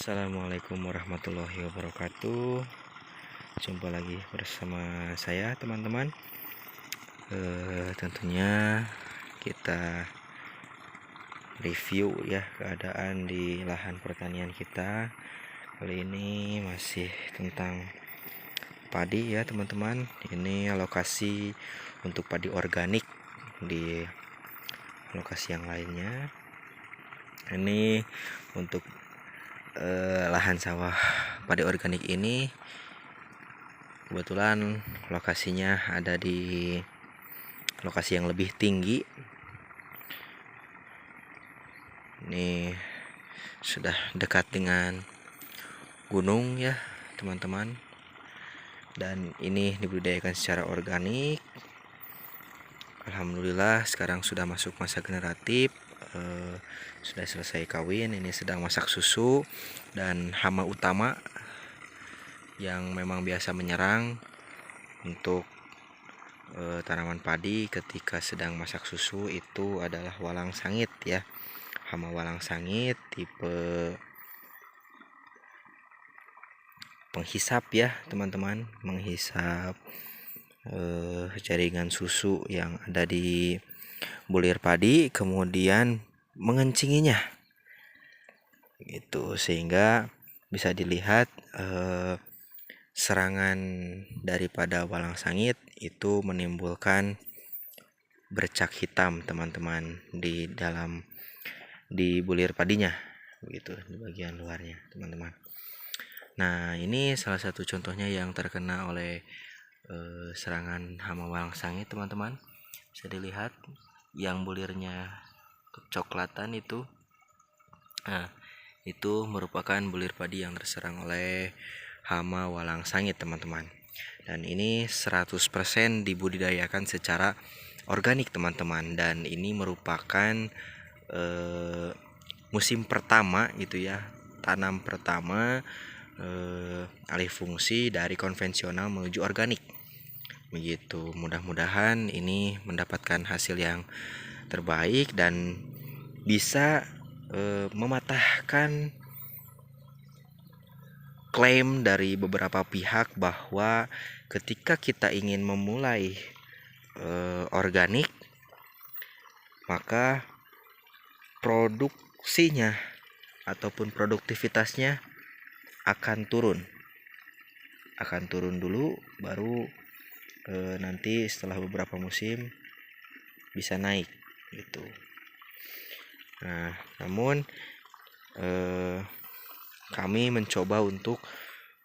Assalamualaikum warahmatullahi wabarakatuh. Jumpa lagi bersama saya teman-teman. Tentunya kita review ya keadaan di lahan pertanian kita. Kali ini masih tentang padi ya teman-teman. Ini lokasi untuk padi organik di lokasi yang lainnya. Ini untuk lahan sawah padi organik ini kebetulan lokasinya ada di lokasi yang lebih tinggi. Ini sudah dekat dengan gunung ya teman-teman, dan ini dibudidayakan secara organik. Alhamdulillah sekarang sudah masuk masa generatif, sudah selesai kawin. Ini sedang masak susu, dan hama utama yang memang biasa menyerang untuk tanaman padi ketika sedang masak susu itu adalah walang sangit ya. Hama walang sangit tipe penghisap ya teman-teman, menghisap jaringan susu yang ada di bulir padi, kemudian mengencinginya gitu, sehingga bisa dilihat serangan daripada walang sangit itu menimbulkan bercak hitam teman-teman di bulir padinya begitu, di bagian luarnya teman-teman. Nah, ini salah satu contohnya yang terkena oleh serangan hama walang sangit teman-teman. Bisa dilihat yang bulirnya kecoklatan itu. Nah, itu merupakan bulir padi yang terserang oleh hama walang sangit teman-teman. Dan ini 100% dibudidayakan secara organik teman-teman, dan ini merupakan musim pertama gitu ya, tanam pertama alih fungsi dari konvensional menuju organik begitu. Mudah-mudahan ini mendapatkan hasil yang terbaik dan bisa mematahkan klaim dari beberapa pihak bahwa ketika kita ingin memulai organik, maka produksinya ataupun produktivitasnya akan turun dulu, baru nanti setelah beberapa musim bisa naik gitu. Nah, namun kami mencoba untuk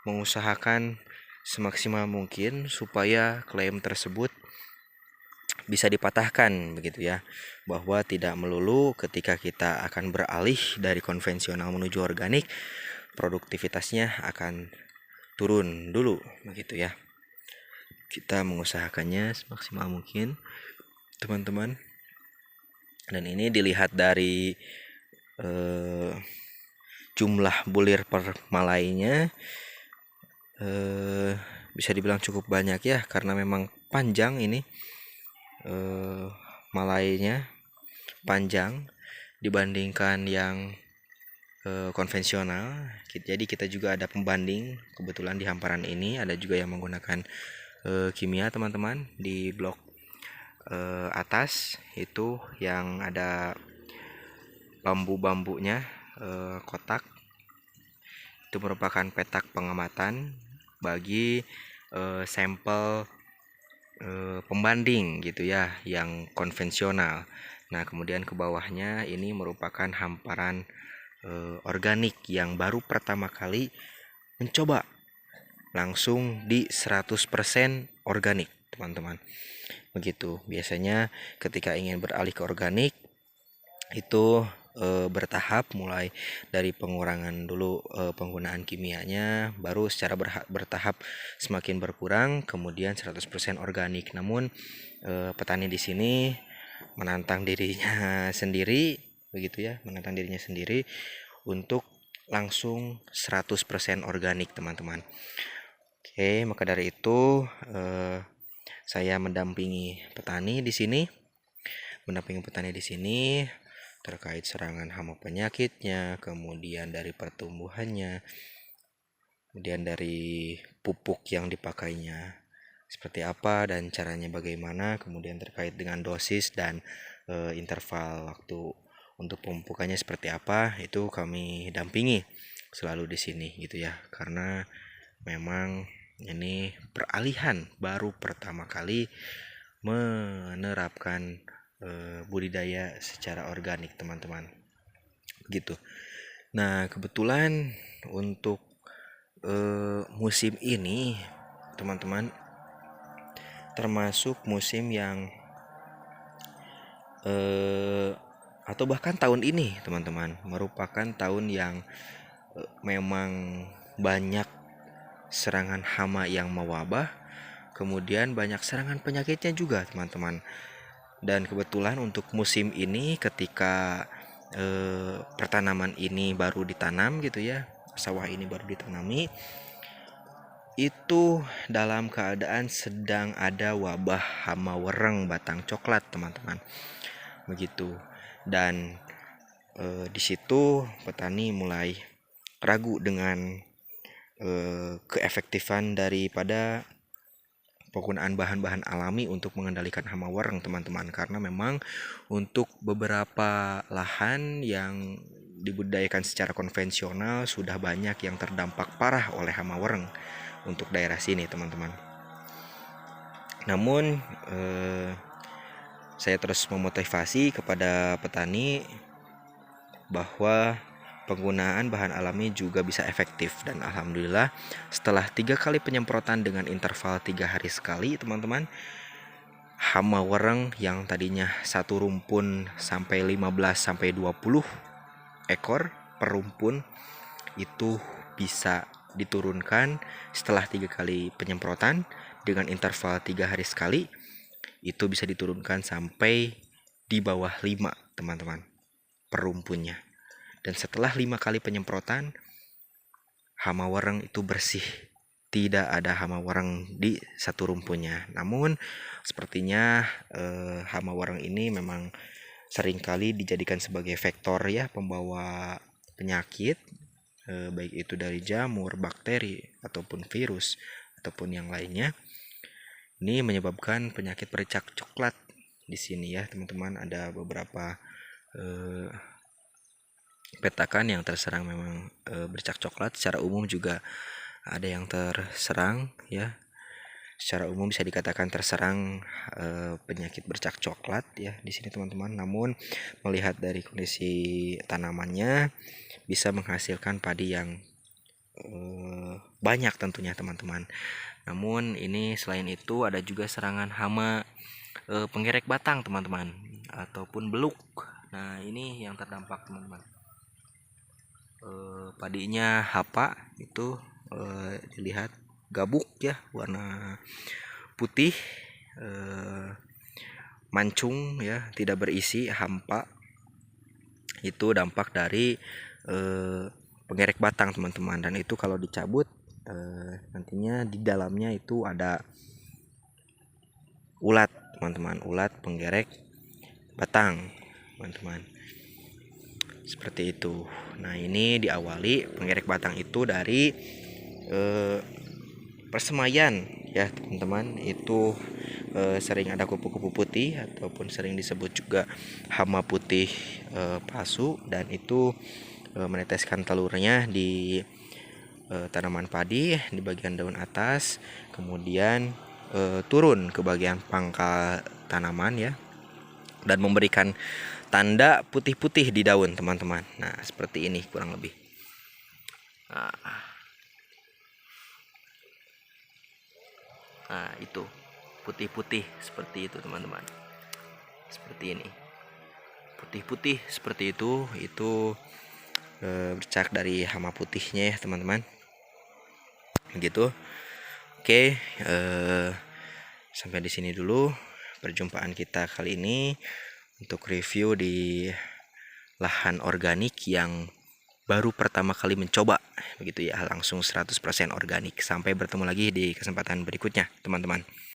mengusahakan semaksimal mungkin supaya klaim tersebut bisa dipatahkan begitu ya, bahwa tidak melulu ketika kita akan beralih dari konvensional menuju organik produktivitasnya akan turun dulu begitu ya. Kita mengusahakannya semaksimal mungkin teman-teman, dan ini dilihat dari jumlah bulir per malainya bisa dibilang cukup banyak ya, karena memang panjang ini malainya, panjang dibandingkan yang konvensional. Jadi kita juga ada pembanding, kebetulan di hamparan ini ada juga yang menggunakan kimia teman-teman. Di blok atas itu yang ada bambu-bambunya kotak, itu merupakan petak pengamatan bagi sampel pembanding gitu ya, yang konvensional. Nah, kemudian ke bawahnya ini merupakan hamparan organik yang baru pertama kali mencoba langsung di 100% organik teman-teman begitu. Biasanya ketika ingin beralih ke organik itu bertahap, mulai dari pengurangan dulu penggunaan kimianya, baru secara bertahap semakin berkurang, kemudian 100% organik. Namun petani di sini menantang dirinya sendiri begitu ya, menantang dirinya sendiri untuk langsung 100% organik teman-teman. Oke, maka dari itu saya mendampingi petani di sini terkait serangan hama penyakitnya, kemudian dari pertumbuhannya, kemudian dari pupuk yang dipakainya seperti apa dan caranya bagaimana, kemudian terkait dengan dosis dan interval waktu untuk pemupukannya seperti apa, itu kami dampingi selalu di sini gitu ya, karena memang ini peralihan baru pertama kali menerapkan budidaya secara organik teman-teman gitu. Nah kebetulan untuk musim ini teman-teman termasuk musim yang atau bahkan tahun ini teman-teman merupakan tahun yang memang banyak serangan hama yang mewabah, kemudian banyak serangan penyakitnya juga teman-teman. Dan kebetulan untuk musim ini ketika pertanaman ini baru ditanam gitu ya, sawah ini baru ditanami, itu dalam keadaan sedang ada wabah hama wereng batang coklat teman-teman begitu. Dan di situ petani mulai ragu dengan keefektifan daripada penggunaan bahan-bahan alami untuk mengendalikan hama wereng teman-teman, karena memang untuk beberapa lahan yang dibudidayakan secara konvensional sudah banyak yang terdampak parah oleh hama wereng untuk daerah sini teman-teman. Namun saya terus memotivasi kepada petani bahwa penggunaan bahan alami juga bisa efektif, dan alhamdulillah setelah 3 kali penyemprotan dengan interval 3 hari sekali teman-teman, hama wereng yang tadinya satu rumpun sampai 15 sampai 20 ekor per rumpun itu bisa diturunkan setelah 3 kali penyemprotan dengan interval 3 hari sekali, itu bisa diturunkan sampai di bawah 5 teman-teman per rumpunnya. Dan setelah 5 kali penyemprotan, hama wereng itu bersih, tidak ada hama wereng di satu rumpunnya. Namun sepertinya hama wereng ini memang seringkali dijadikan sebagai vektor ya, pembawa penyakit, baik itu dari jamur, bakteri ataupun virus ataupun yang lainnya. Ini menyebabkan penyakit bercak coklat di sini ya teman-teman. Ada beberapa petakan yang terserang memang bercak coklat. Secara umum juga ada yang terserang ya. Secara umum bisa dikatakan terserang penyakit bercak coklat ya di sini teman-teman. Namun melihat dari kondisi tanamannya bisa menghasilkan padi yang banyak tentunya teman-teman. Namun ini selain itu ada juga serangan hama penggerek batang teman-teman ataupun beluk. Nah ini yang terdampak teman-teman. Padinya hapa itu dilihat gabuk ya, warna putih, mancung ya, tidak berisi, hampa. Itu dampak dari penggerek batang teman-teman. Dan itu kalau dicabut nantinya di dalamnya itu ada ulat teman-teman, ulat penggerek batang teman-teman, seperti itu. Nah ini diawali penggerek batang itu dari persemaian ya teman-teman. Itu sering ada kupu-kupu putih ataupun sering disebut juga hama putih palsu, dan itu meneteskan telurnya di tanaman padi di bagian daun atas, kemudian turun ke bagian pangkal tanaman ya, dan memberikan tanda putih-putih di daun teman-teman. Nah seperti ini kurang lebih. Nah itu putih-putih seperti itu teman-teman, seperti ini putih-putih seperti itu bercak dari hama putihnya ya teman-teman gitu. Oke, sampai di sini dulu perjumpaan kita kali ini untuk review di lahan organik yang baru pertama kali mencoba begitu ya, langsung 100% organik. Sampai bertemu lagi di kesempatan berikutnya teman-teman.